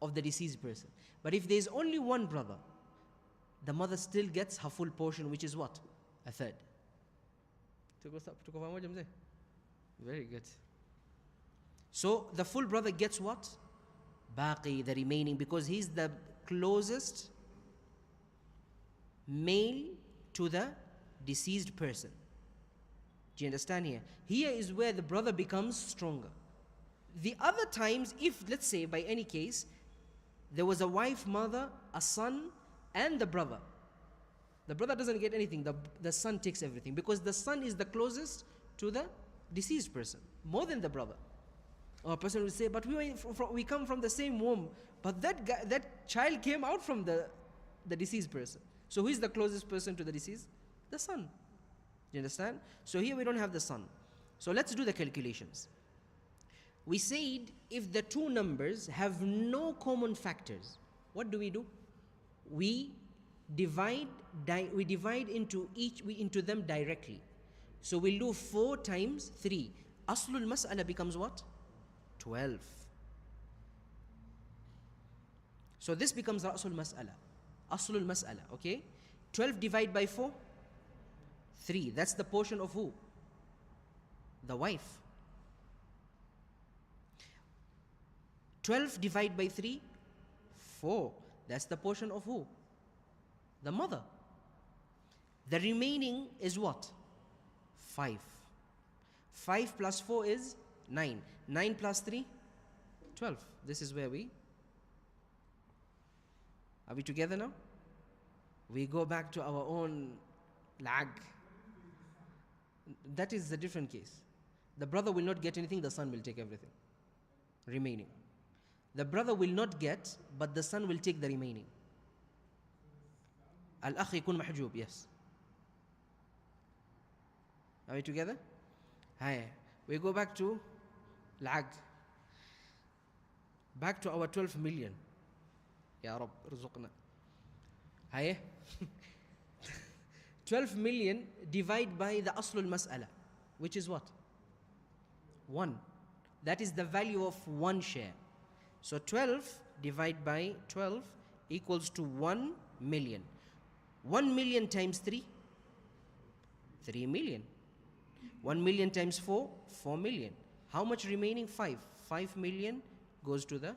of the deceased person. But if there's only one brother, the mother still gets her full portion, which is what? A third. Very good. So the full brother gets what? Baqi, the remaining, because he's the closest male to the deceased person. Do you understand here? Here is where the brother becomes stronger. The other times, if let's say by any case, there was a wife, mother, a son, and the brother doesn't get anything, the son takes everything, because the son is the closest to the deceased person, more than the brother. Or a person will say, but we come from the same womb, but that child came out from the deceased person. So who is the closest person to the deceased? The son. You understand? So here we don't have the son. So let's do the calculations. We said if the two numbers have no common factors, what do? We divide into them directly. So we'll do 4 times 3. Aslul mas'ala becomes what? 12. So this becomes Ra'sul mas'ala. Aslul mas'ala, okay? 12 divided by 4? 3. That's the portion of who? The wife. 12 divided by 3? 4. That's the portion of who? The mother. The remaining is what? 5. 5 plus 4 is 9. 9 plus 3? 12. This is where are we together now? We go back to our own lag. That is a different case. The brother will not get anything, the son will take everything. Remaining. The brother will not get, but the son will take the remaining. Al-akh yakun mahjoob, yes. Are we together? Hi. We go back to lag. Back to our 12 million. Ya Rab, rizqna. Hi. 12 million divided by the aslul mas'ala, which is what? 1. That is the value of 1 share. So 12 divided by 12 equals to 1 million. 1 million times 3? 3 million. 1 million times 4? 4 million. How much remaining? 5. 5 million goes to the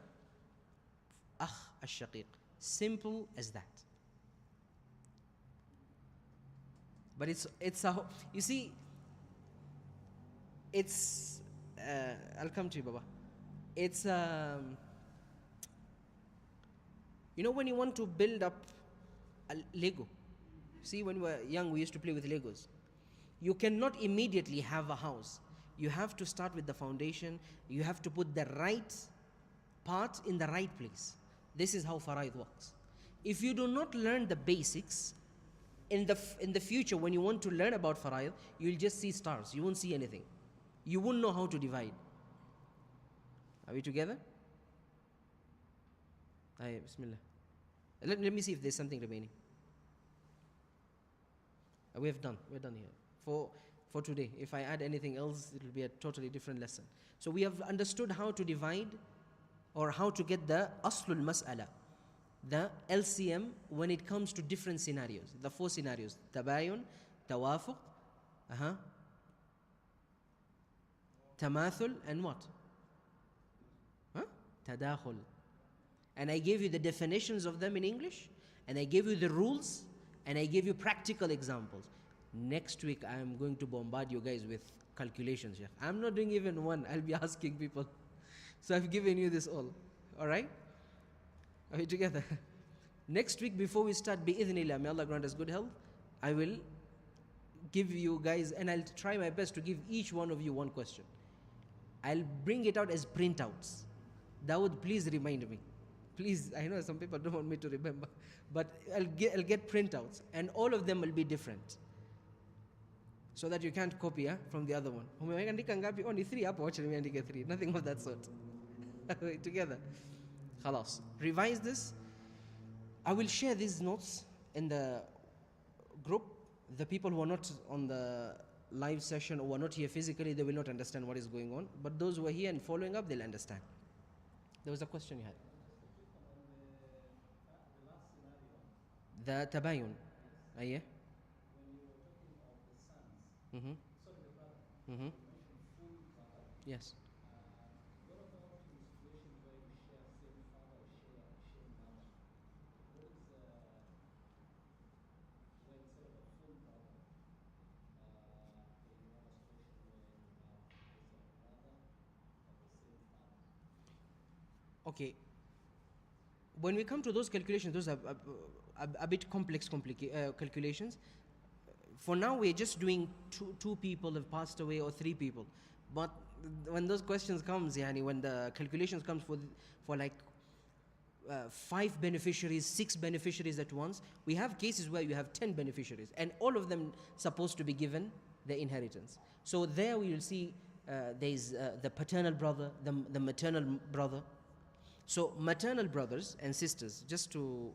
akh al-shaqiq. Simple as that. But it's a, you see, it's, I'll come to you, Baba. It's, you know when you want to build up a Lego, see when we were young we used to play with Legos. You cannot immediately have a house. You have to start with the foundation. You have to put the right part in the right place. This is how faraid works. If you do not learn the basics, in the future when you want to learn about faraid, you'll just see stars. You won't see anything. You won't know how to divide. Are we together? Aye, Bismillah. Let me see if there's something remaining. We're done here for today. If I add anything else, it will be a totally different lesson. So we have understood how to divide, or how to get the aslul mas'ala, the LCM, when it comes to different scenarios. The 4 scenarios: tabayun, tawafuq, tamathul, and what? Tadakhul. And I gave you the definitions of them in English, and I gave you the rules, and I gave you practical examples. Next week I am going to bombard you guys with calculations, Sheikh. I'm not doing even one. I'll be asking people. So I've given you this all. Alright? Are we together? Next week before we start, bi'idhnillah, may Allah grant us good health, I will give you guys, and I'll try my best to give each one of you one question. I'll bring it out as printouts. Dawood, please remind me. Please, I know some people don't want me to remember, but I'll get printouts, and all of them will be different, so that you can't copy from the other one. Only 3 up, watch me 3. Nothing of that sort. Together. Khalas. Revise this. I will share these notes in the group. The people who are not on the live session or are not here physically, they will not understand what is going on. But those who are here and following up, they'll understand. There was a question you had. The tabayun. Yeah. Mm-hmm. Mm-hmm. Yes. Okay. When we come to those calculations, those are a bit complex calculations. For now, we're just doing two people have passed away or three people. But when those questions comes, yani, when the calculations comes for like 5 beneficiaries, 6 beneficiaries at once, we have cases where you have 10 beneficiaries, and all of them supposed to be given the inheritance. So there we will see there's the paternal brother, the maternal brother. So maternal brothers and sisters, just to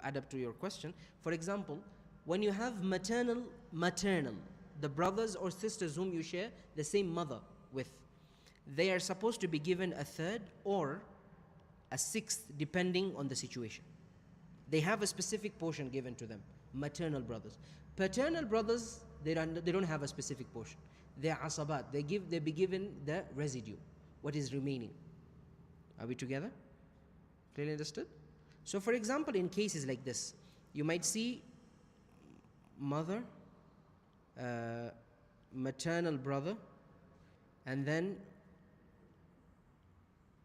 add up to your question, for example, when you have maternal, the brothers or sisters whom you share the same mother with, they are supposed to be given a third or a sixth depending on the situation. They have a specific portion given to them, maternal brothers. Paternal brothers, they don't have a specific portion. They are asabat. They be given the residue, what is remaining. Are we together? Clearly understood? So for example, in cases like this, you might see mother, maternal brother, and then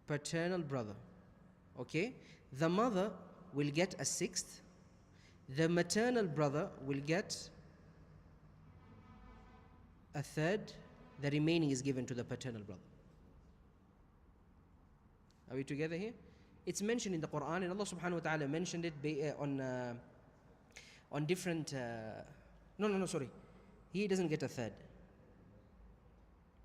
paternal brother. Okay? The mother will get a sixth. The maternal brother will get a third. The remaining is given to the paternal brother. Are we together here? It's mentioned in the Quran, and Allah subhanahu wa ta'ala mentioned it on different... No, sorry. He doesn't get a third.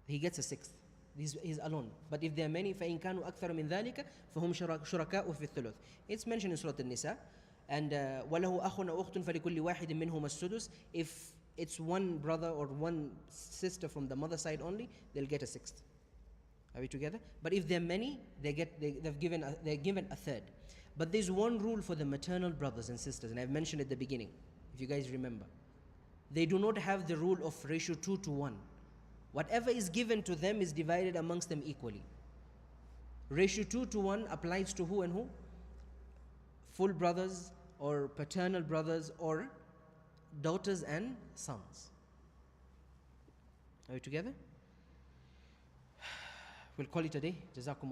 He gets a sixth. He's alone. But if there are many, فَإِن كَانُوا أَكْثَرَ مِنْ ذَلِكَ فَهُمْ شُرَكَاءُ فِي الثُّلُثِ. It's mentioned in Surah An-Nisa. And وَلَهُ أَخٌ أُخْتٌ فَلِكُلِّ وَاحِدٍ مِّنْهُمَ السُّدُسِ. If it's one brother or one sister from the mother side only, they'll get a sixth. Are we together? But if there are many, they're given a third. But there's one rule for the maternal brothers and sisters, and I've mentioned at the beginning, if you guys remember. They do not have the rule of ratio 2 to 1. Whatever is given to them is divided amongst them equally. Ratio 2 to 1 applies to who and who? Full brothers or paternal brothers or daughters and sons. Are we together? We'll call it a day. Jazakumullah.